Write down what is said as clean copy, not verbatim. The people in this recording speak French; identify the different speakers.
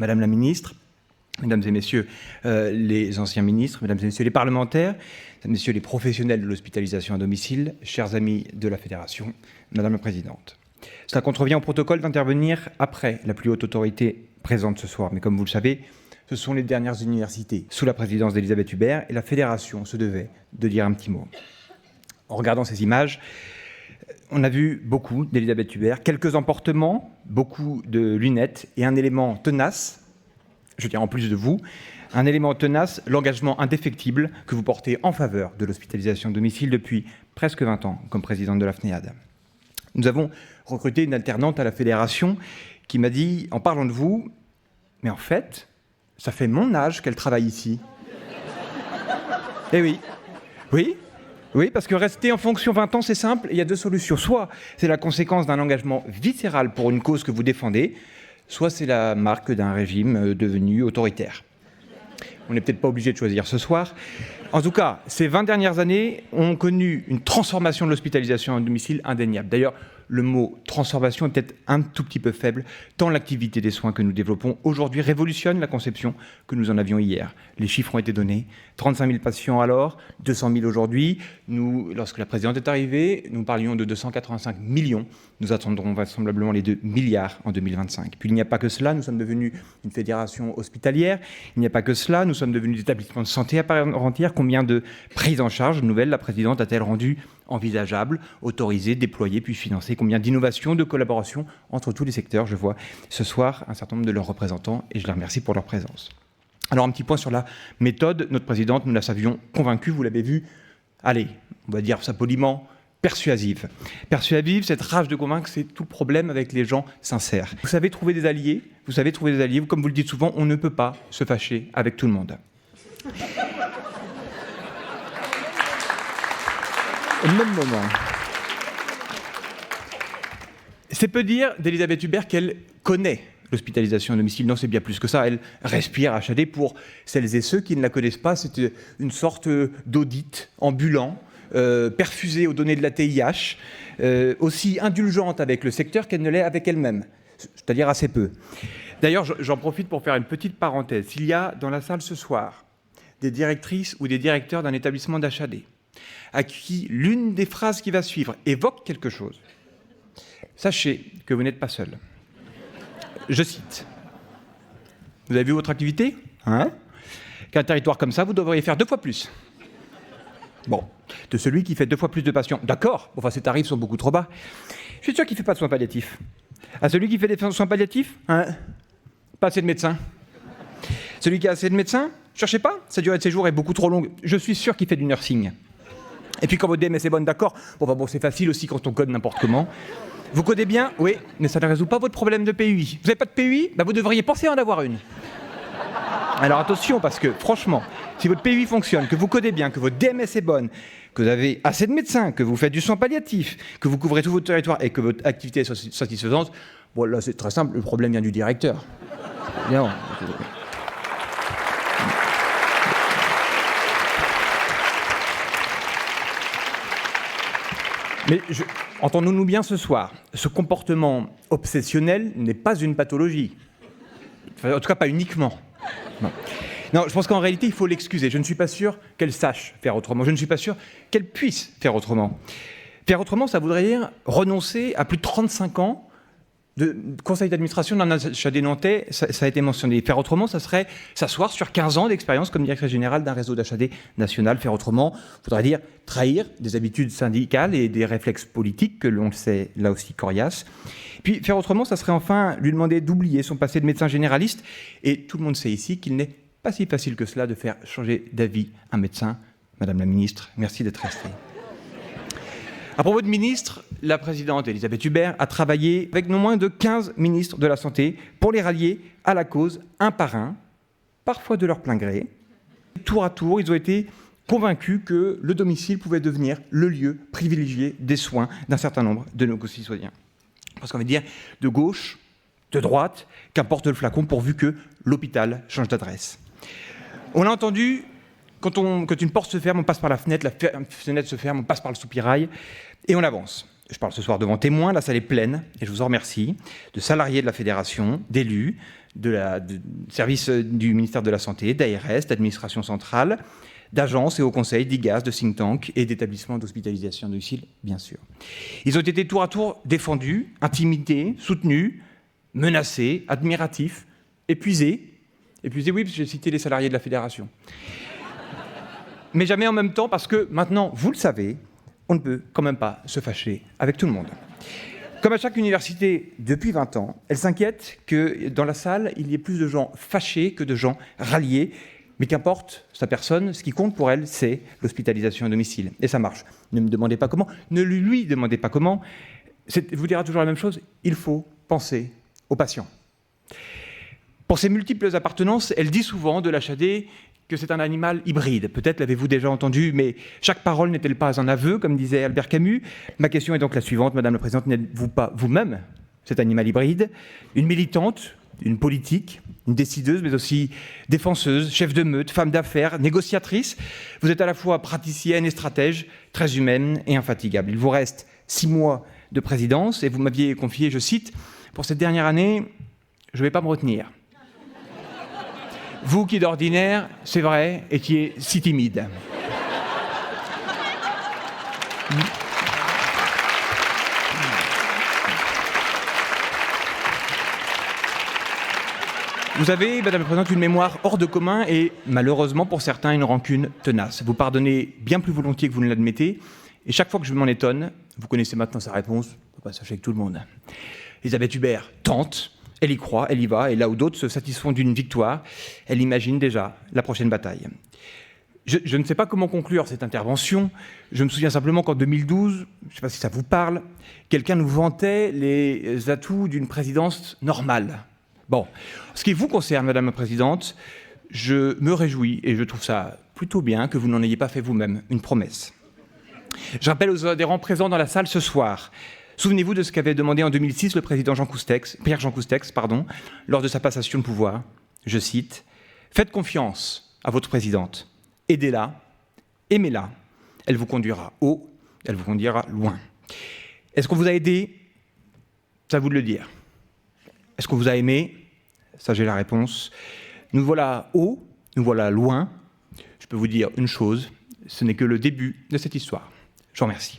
Speaker 1: Madame la ministre, Mesdames et Messieurs les anciens ministres, Mesdames et Messieurs les parlementaires, Mesdames et Messieurs les professionnels de l'hospitalisation à domicile, chers amis de la Fédération, Madame la Présidente. Cela contrevient au protocole d'intervenir après la plus haute autorité présente ce soir. Mais comme vous le savez, ce sont les dernières universités sous la présidence d'Elisabeth Hubert et la Fédération se devait de dire un petit mot. En regardant ces images, on a vu beaucoup d'Elisabeth Hubert, quelques emportements, beaucoup de lunettes et un élément tenace, je dirais en plus de vous, un élément tenace, l'engagement indéfectible que vous portez en faveur de l'hospitalisation à domicile depuis presque 20 ans comme présidente de la FNEAD. Nous avons recruté une alternante à la Fédération qui m'a dit, en parlant de vous, « Mais en fait, ça fait mon âge qu'elle travaille ici. » Eh oui, parce que rester en fonction 20 ans, c'est simple, il y a deux solutions. Soit c'est la conséquence d'un engagement viscéral pour une cause que vous défendez, soit c'est la marque d'un régime devenu autoritaire. On n'est peut-être pas obligé de choisir ce soir. En tout cas, ces 20 dernières années ont connu une transformation de l'hospitalisation à domicile indéniable. D'ailleurs, le mot transformation est peut-être un tout petit peu faible, tant l'activité des soins que nous développons aujourd'hui révolutionne la conception que nous en avions hier. Les chiffres ont été donnés, 35 000 patients alors, 200 000 aujourd'hui. Nous, lorsque la présidente est arrivée, nous parlions de 285 millions. Nous attendrons vraisemblablement les 2 milliards en 2025. Puis il n'y a pas que cela, nous sommes devenus une fédération hospitalière. Il n'y a pas que cela, nous sommes devenus des établissements de santé à part entière. Combien de prises en charge nouvelles la présidente a-t-elle rendu envisageable, autorisé, déployé, puis financé? Combien d'innovations, de collaborations entre tous les secteurs? Je vois ce soir un certain nombre de leurs représentants et je les remercie pour leur présence. Alors un petit point sur la méthode. Notre présidente, nous la savions convaincue, vous l'avez vu, allez, on va dire ça poliment, persuasive. Persuasive, cette rage de convaincre, c'est tout le problème avec les gens sincères. Vous savez trouver des alliés, comme vous le dites souvent, on ne peut pas se fâcher avec tout le monde. Au même moment, c'est peu dire d'Elisabeth Hubert qu'elle connaît l'hospitalisation à domicile. Non, c'est bien plus que ça. Elle respire HAD. Pour celles et ceux qui ne la connaissent pas, c'est une sorte d'audit ambulant, perfusé aux données de la TIH, aussi indulgente avec le secteur qu'elle ne l'est avec elle-même, c'est-à-dire assez peu. D'ailleurs, j'en profite pour faire une petite parenthèse. S'il y a dans la salle ce soir des directrices ou des directeurs d'un établissement d'HAD à qui l'une des phrases qui va suivre évoque quelque chose, sachez que vous n'êtes pas seul. Je cite. Vous avez vu votre activité ? Qu'un territoire comme ça, vous devriez faire 2 fois plus. Bon, de celui qui fait 2 fois plus de patients. D'accord, enfin ces tarifs sont beaucoup trop bas. Je suis sûr qu'il ne fait pas de soins palliatifs. À celui qui fait des soins palliatifs, pas assez de médecins. Celui qui a assez de médecins, cherchez pas, sa durée de séjour est beaucoup trop longue. Je suis sûr qu'il fait du nursing. Et puis quand votre DMS est bonne, d'accord. Bon, c'est facile aussi quand on code n'importe comment. Vous codez bien, oui, mais ça ne résout pas votre problème de PUI. Vous n'avez pas de PUI ? Vous devriez penser à en avoir une. Alors attention, parce que franchement, si votre PUI fonctionne, que vous codez bien, que votre DMS est bonne, que vous avez assez de médecins, que vous faites du soin palliatif, que vous couvrez tout votre territoire et que votre activité est satisfaisante, bon là c'est très simple, le problème vient du directeur. Non. Mais entendons-nous bien ce soir, ce comportement obsessionnel n'est pas une pathologie. Enfin, en tout cas, pas uniquement. Non, je pense qu'en réalité, il faut l'excuser. Je ne suis pas sûr qu'elle sache faire autrement. Je ne suis pas sûr qu'elle puisse faire autrement. Faire autrement, ça voudrait dire renoncer à plus de 35 ans de conseil d'administration d'un HAD nantais, ça a été mentionné. Faire autrement, ça serait s'asseoir sur 15 ans d'expérience comme directrice générale d'un réseau d'HAD national. Faire autrement, voudrait dire trahir des habitudes syndicales et des réflexes politiques que l'on sait là aussi coriaces. Puis faire autrement, ça serait enfin lui demander d'oublier son passé de médecin généraliste. Et tout le monde sait ici qu'il n'est pas si facile que cela de faire changer d'avis un médecin. Madame la ministre, merci d'être restée. À propos de ministres, la présidente Elisabeth Hubert a travaillé avec non moins de 15 ministres de la Santé pour les rallier à la cause un par un, parfois de leur plein gré. Tour à tour, ils ont été convaincus que le domicile pouvait devenir le lieu privilégié des soins d'un certain nombre de nos concitoyens. Parce qu'on va dire de gauche, de droite, qu'importe le flacon pourvu que l'hôpital change d'adresse. On l'a entendu, quand une porte se ferme, on passe par la fenêtre se ferme, on passe par le soupirail et on avance. Je parle ce soir devant témoins, la salle est pleine et je vous en remercie, de salariés de la fédération, d'élus, services du ministère de la Santé, d'ARS, d'administration centrale, d'agences et au conseil, d'IGAS, de think tank et d'établissements d'hospitalisation à domicile, bien sûr. Ils ont été tour à tour défendus, intimidés, soutenus, menacés, admiratifs, épuisés. Épuisés, oui, parce que j'ai cité les salariés de la fédération. Mais jamais en même temps, parce que maintenant, vous le savez, on ne peut quand même pas se fâcher avec tout le monde. Comme à chaque université depuis 20 ans, elle s'inquiète que dans la salle, il y ait plus de gens fâchés que de gens ralliés. Mais qu'importe sa personne, ce qui compte pour elle, c'est l'hospitalisation à domicile. Et ça marche. Ne me demandez pas comment, ne lui demandez pas comment. Vous dira toujours la même chose, il faut penser aux patients. Pour ses multiples appartenances, elle dit souvent de l'HAD que c'est un animal hybride. Peut-être l'avez-vous déjà entendu, mais chaque parole n'est-elle pas un aveu, comme disait Albert Camus? Ma question est donc la suivante, Madame la Présidente, n'êtes-vous pas vous-même cet animal hybride? Une militante, une politique, une décideuse, mais aussi défenseuse, chef de meute, femme d'affaires, négociatrice. Vous êtes à la fois praticienne et stratège, très humaine et infatigable. Il vous reste 6 mois de présidence et vous m'aviez confié, je cite, « Pour cette dernière année, je ne vais pas me retenir. » Vous qui d'ordinaire, c'est vrai, étiez si timide. Vous avez, Madame la Présidente, une mémoire hors de commun et, malheureusement pour certains, une rancune tenace. Vous pardonnez bien plus volontiers que vous ne l'admettez. Et chaque fois que je m'en étonne, vous connaissez maintenant sa réponse, on ne peut pas s'acheter avec tout le monde. Elisabeth Hubert tente, elle y croit, elle y va, et là où d'autres se satisfont d'une victoire, elle imagine déjà la prochaine bataille. Je ne sais pas comment conclure cette intervention. Je me souviens simplement qu'en 2012, je ne sais pas si ça vous parle, quelqu'un nous vantait les atouts d'une présidence normale. Bon, ce qui vous concerne, Madame la Présidente, je me réjouis et je trouve ça plutôt bien que vous n'en ayez pas fait vous-même une promesse. Je rappelle aux adhérents présents dans la salle ce soir, souvenez-vous de ce qu'avait demandé en 2006 le président Pierre Jean Coustex, lors de sa passation de pouvoir. Je cite, « Faites confiance à votre présidente, aidez-la, aimez-la, elle vous conduira haut, elle vous conduira loin. » Est-ce qu'on vous a aidé? C'est à vous de le dire. Est-ce qu'on vous a aimé? Ça, j'ai la réponse. Nous voilà haut, nous voilà loin. Je peux vous dire une chose, ce n'est que le début de cette histoire. Je vous remercie.